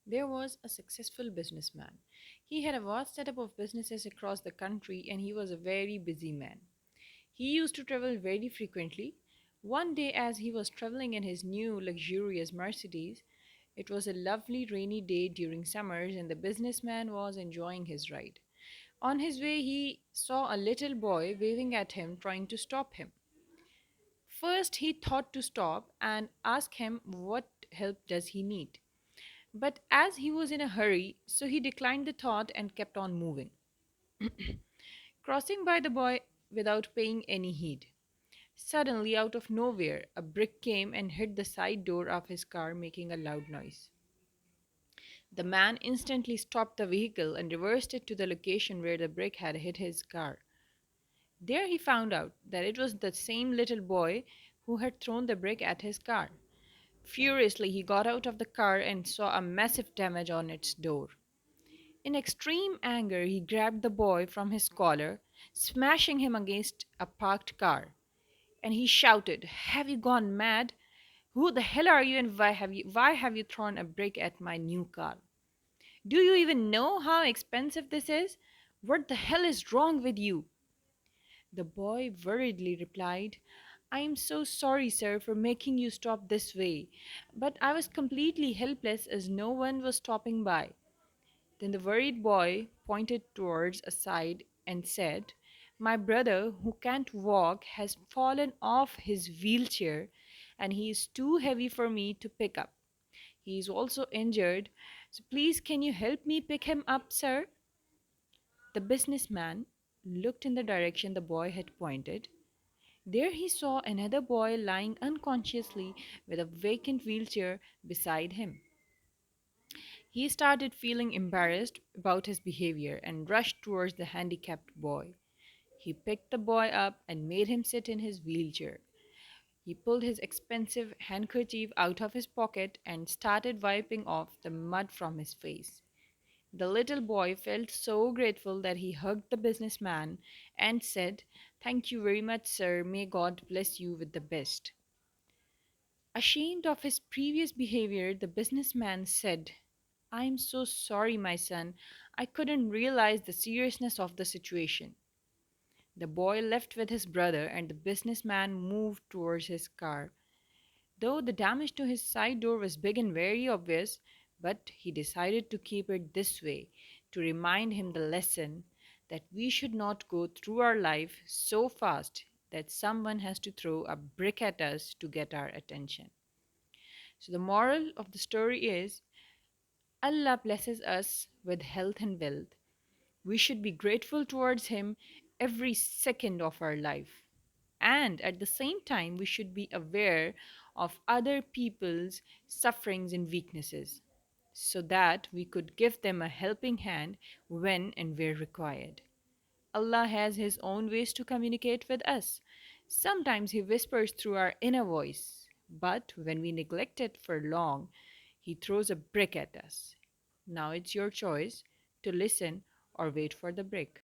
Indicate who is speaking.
Speaker 1: There was a successful businessman. He had a vast setup of businesses across the country and he was a very busy man. He used to travel very frequently. One day, as he was traveling in his new luxurious Mercedes, it was a lovely rainy day during summers and the businessman was enjoying his ride. On his way, he saw a little boy waving at him, trying to stop him. First, he thought to stop and ask him what help does he need. But as he was in a hurry, so he declined the thought and kept on moving, crossing by the boy without paying any heed. Suddenly, out of nowhere, a brick came and hit the side door of his car, making a loud noise. The man instantly stopped the vehicle and reversed it to the location where the brick had hit his car. There he found out that it was the same little boy who had thrown the brick at his car. Furiously, he got out of the car and saw a massive damage on its door. In extreme anger, he grabbed the boy from his collar, smashing him against a parked car. And he shouted, "Have you gone mad? Who the hell are you and why have you thrown a brick at my new car? Do you even know how expensive this is? What the hell is wrong with you?" The boy worriedly replied, "I am so sorry, sir, for making you stop this way, but I was completely helpless as no one was stopping by." Then the worried boy pointed towards a side and said, "My brother, who can't walk, has fallen off his wheelchair and he is too heavy for me to pick up. He is also injured, so please can you help me pick him up, sir?" The businessman looked in the direction the boy had pointed. There he saw another boy lying unconsciously with a vacant wheelchair beside him. He started feeling embarrassed about his behavior and rushed towards the handicapped boy. He picked the boy up and made him sit in his wheelchair. He pulled his expensive handkerchief out of his pocket and started wiping off the mud from his face. The little boy felt so grateful that he hugged the businessman and said, "Thank you very much, sir. May God bless you with the best." Ashamed of his previous behavior, the businessman said, "I am so sorry, my son. I couldn't realize the seriousness of the situation." The boy left with his brother, and the businessman moved towards his car. Though the damage to his side door was big and very obvious, but he decided to keep it this way to remind him the lesson that we should not go through our life so fast that someone has to throw a brick at us to get our attention. So, the moral of the story is Allah blesses us with health and wealth. We should be grateful towards Him every second of our life. And at the same time, we should be aware of other people's sufferings and weaknesses so that we could give them a helping hand when and where required. Allah has His own ways to communicate with us. Sometimes He whispers through our inner voice, but when we neglect it for long, He throws a brick at us. Now it's your choice to listen or wait for the brick.